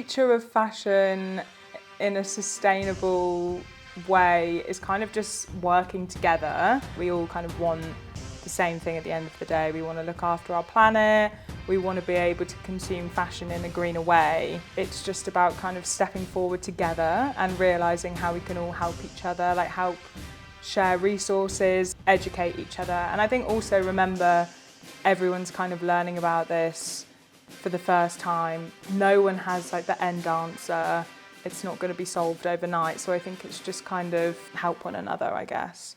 future of fashion in a sustainable way is kind of just working together. We all kind of want the same thing at the end of the day. We want to look after our planet. We want to be able to consume fashion in a greener way. It's just about kind of stepping forward together and realising how we can all help each other, like help share resources, educate each other. And I think also remember everyone's kind of learning about this for the first time. No one has like the end answer. It's not going to be solved overnight. So I think it's just kind of help one another, I guess.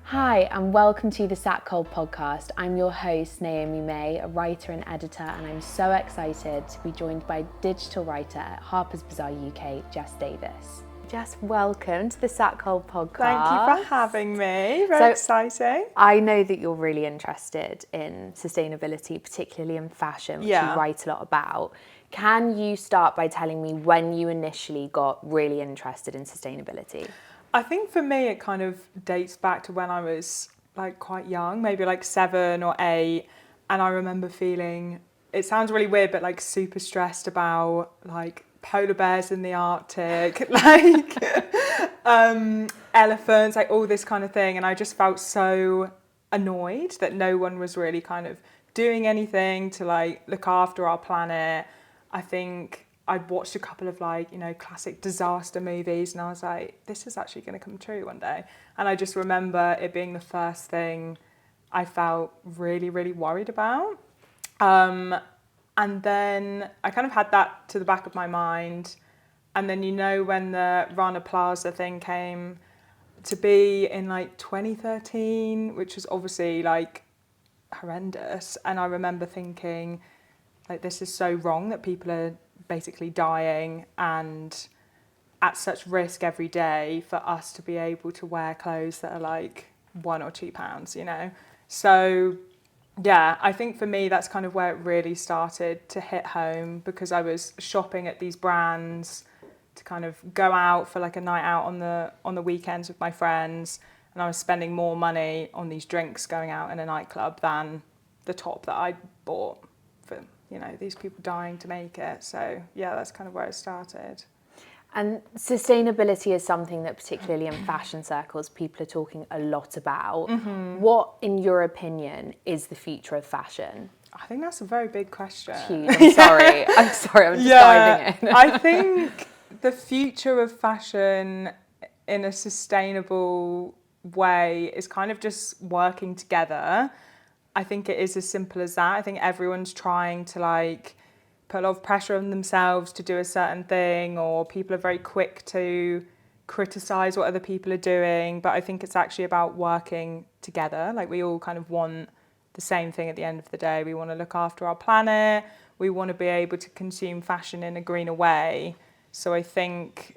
Hi and welcome to the SATCoL podcast. I'm your host Naomi May, a writer and editor, and I'm so excited to be joined by digital writer at Harper's Bazaar UK, Jess Davis. Jess, welcome to the SATCoL podcast. Thank you for having me, very exciting. I know that you're really interested in sustainability, particularly in fashion, which you write a lot about. Can you start by telling me when you initially got really interested in sustainability? I think for me it kind of dates back to when I was like quite young, maybe like 7 or 8, and I remember feeling, it sounds really weird, but like super stressed about like polar bears in the Arctic, like elephants, like all this kind of thing, and I just felt so annoyed that no one was really kind of doing anything to like look after our planet. I think I'd watched a couple of like, you know, classic disaster movies and I was like, this is actually going to come true one day. And I just remember it being the first thing I felt really, really worried about. And then I kind of had that to the back of my mind. And then, you know, when the Rana Plaza thing came to be in like 2013, which was obviously like horrendous. And I remember thinking, like, this is so wrong that people are basically dying and at such risk every day for us to be able to wear clothes that are like £1 or £2, you know? So yeah, I think for me that's kind of where it really started to hit home, because I was shopping at these brands to kind of go out for like a night out on the weekends with my friends, and I was spending more money on these drinks going out in a nightclub than the top that I bought for, you know, these people dying to make it. So yeah, that's kind of where it started. And sustainability is something that particularly in fashion circles people are talking a lot about. Mm-hmm. What, in your opinion, is the future of fashion? I think that's a very big question. Huge. I'm sorry. I'm just diving in. I think the future of fashion in a sustainable way is kind of just working together. I think it is as simple as that. I think everyone's trying to like put a lot of pressure on themselves to do a certain thing, or people are very quick to criticize what other people are doing. But I think it's actually about working together. Like, we all kind of want the same thing at the end of the day. We want to look after our planet. We want to be able to consume fashion in a greener way. So I think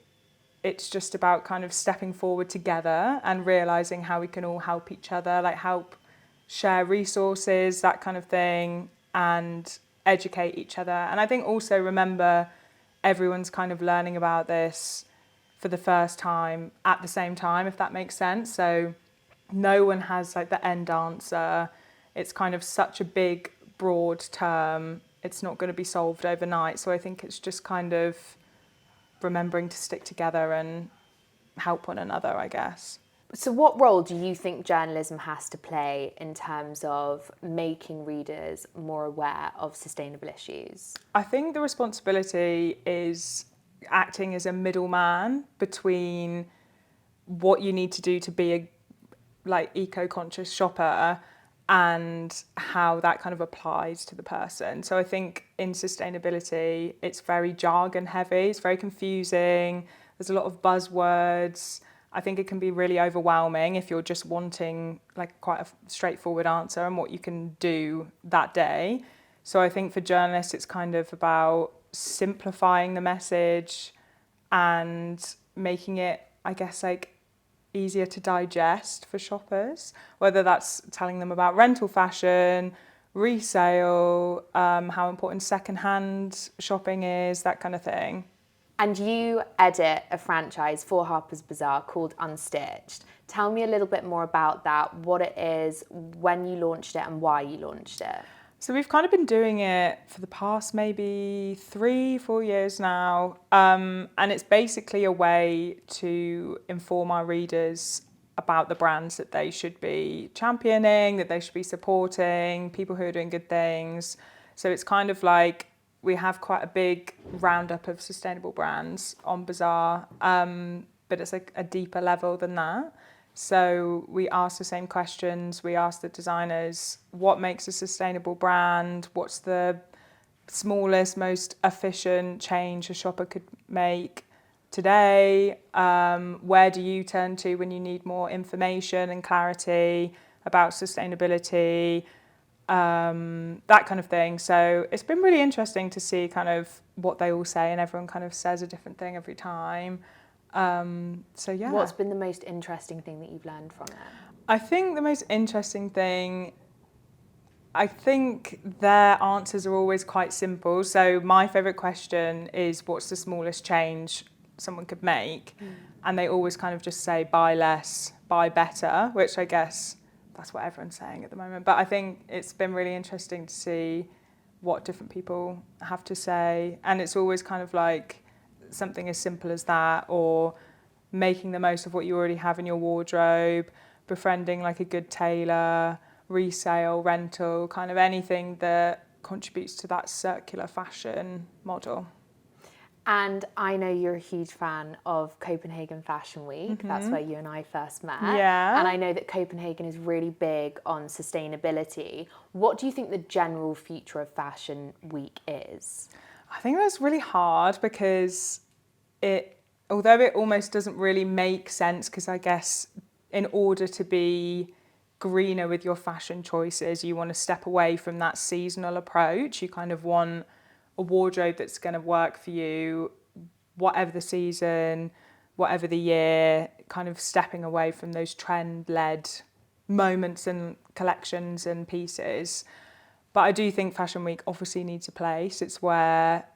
it's just about kind of stepping forward together and realizing how we can all help each other, like help share resources, that kind of thing, and educate each other. And I think also remember everyone's kind of learning about this for the first time at the same time, if that makes sense. So no one has like the end answer. It's kind of such a big, broad term. It's not going to be solved overnight. So I think it's just kind of remembering to stick together and help one another, I guess. So what role do you think journalism has to play in terms of making readers more aware of sustainable issues? I think the responsibility is acting as a middleman between what you need to do to be a like eco-conscious shopper and how that kind of applies to the person. So I think in sustainability, it's very jargon heavy, it's very confusing, there's a lot of buzzwords. I think it can be really overwhelming if you're just wanting like quite a straightforward answer on what you can do that day. So I think for journalists, it's kind of about simplifying the message and making it, I guess, like easier to digest for shoppers, whether that's telling them about rental fashion, resale, how important secondhand shopping is, that kind of thing. And you edit a franchise for Harper's Bazaar called Unstitched. Tell me a little bit more about that, what it is, when you launched it and why you launched it. So we've kind of been doing it for the past maybe 3-4 years now. And it's basically a way to inform our readers about the brands that they should be championing, that they should be supporting, people who are doing good things. So it's kind of like we have quite a big roundup of sustainable brands on Bazaar, but it's like a deeper level than that. So we ask the same questions. We ask the designers, what makes a sustainable brand? What's the smallest, most efficient change a shopper could make today? Where do you turn to when you need more information and clarity about sustainability? That kind of thing. So it's been really interesting to see kind of what they all say, and everyone kind of says a different thing every time. So yeah. What's been the most interesting thing that you've learned from it? I think the most interesting thing, I think their answers are always quite simple. So my favourite question is, what's the smallest change someone could make? And they always kind of just say, buy less, buy better, which I guess that's what everyone's saying at the moment. But I think it's been really interesting to see what different people have to say. And it's always kind of like something as simple as that, or making the most of what you already have in your wardrobe, befriending like a good tailor, resale, rental, kind of anything that contributes to that circular fashion model. And I know you're a huge fan of Copenhagen Fashion Week. That's where you and I first met. Yeah. And I know that Copenhagen is really big on sustainability. What do you think the general future of Fashion Week is? I think that's really hard because although it almost doesn't really make sense, because I guess in order to be greener with your fashion choices, you want to step away from that seasonal approach. You kind of want a wardrobe that's going to work for you, whatever the season, whatever the year, kind of stepping away from those trend-led moments and collections and pieces. But I do think Fashion Week obviously needs a place. It's where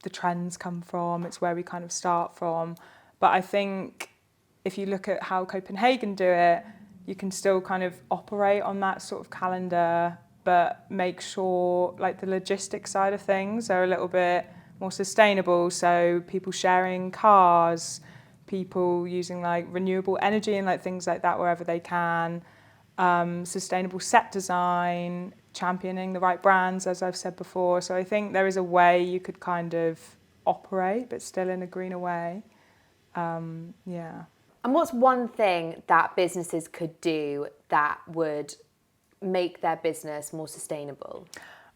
the trends come from. It's where we kind of start from. But I think if you look at how Copenhagen do it, you can still kind of operate on that sort of calendar, but make sure like the logistics side of things are a little bit more sustainable. So people sharing cars, people using like renewable energy and like things like that wherever they can, sustainable set design, championing the right brands, as I've said before. So I think there is a way you could kind of operate, but still in a greener way. Yeah. And what's one thing that businesses could do that would make their business more sustainable?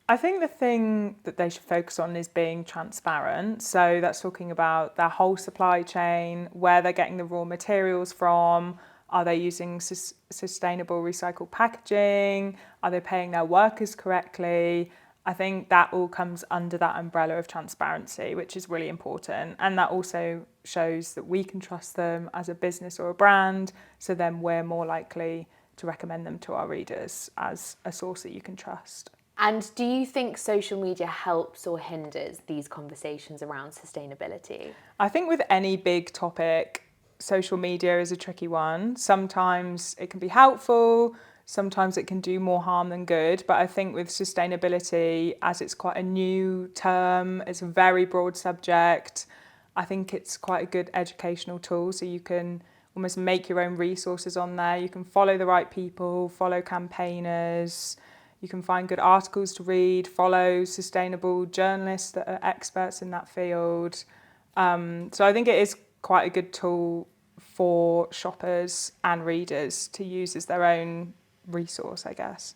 I think the thing that they should focus on is being transparent. So that's talking about their whole supply chain, where they're getting the raw materials from. Are they using sustainable recycled packaging? Are they paying their workers correctly? I think that all comes under that umbrella of transparency, which is really important. And that also shows that we can trust them as a business or a brand. So then we're more likely to recommend them to our readers as a source that you can trust. And do you think social media helps or hinders these conversations around sustainability? I think with any big topic, social media is a tricky one. Sometimes it can be helpful, sometimes it can do more harm than good. But I think with sustainability, as it's quite a new term, it's a very broad subject, I think it's quite a good educational tool. So you can almost make your own resources on there. You can follow the right people, follow campaigners. You can find good articles to read, follow sustainable journalists that are experts in that field. So I think it is quite a good tool for shoppers and readers to use as their own resource, I guess.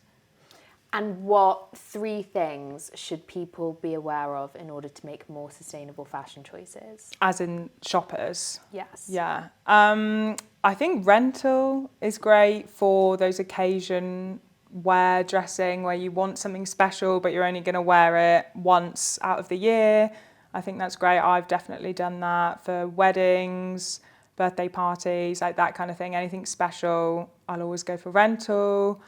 And what 3 things should people be aware of in order to make more sustainable fashion choices? As in shoppers? Yes. Yeah. I think rental is great for those occasion wear dressing where you want something special but you're only going to wear it once out of the year. I think that's great. I've definitely done that for weddings, birthday parties, like that kind of thing. Anything special, I'll always go for rental.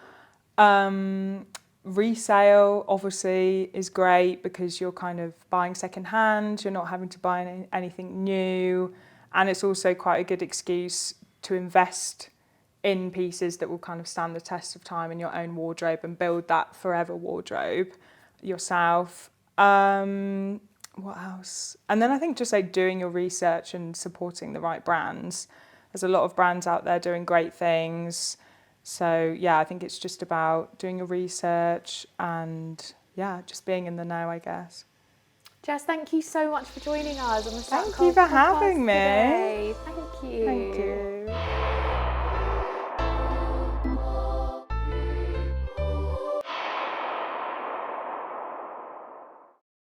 Resale obviously is great because you're kind of buying secondhand, you're not having to buy anything new, and it's also quite a good excuse to invest in pieces that will kind of stand the test of time in your own wardrobe and build that forever wardrobe yourself. What else? And then I think just like doing your research and supporting the right brands. There's a lot of brands out there doing great things. So yeah, I think it's just about doing your research and yeah, just being in the know, I guess. Jess, thank you so much for joining us on the Thank SATCoL you for podcast having me. today. Thank you. Thank you.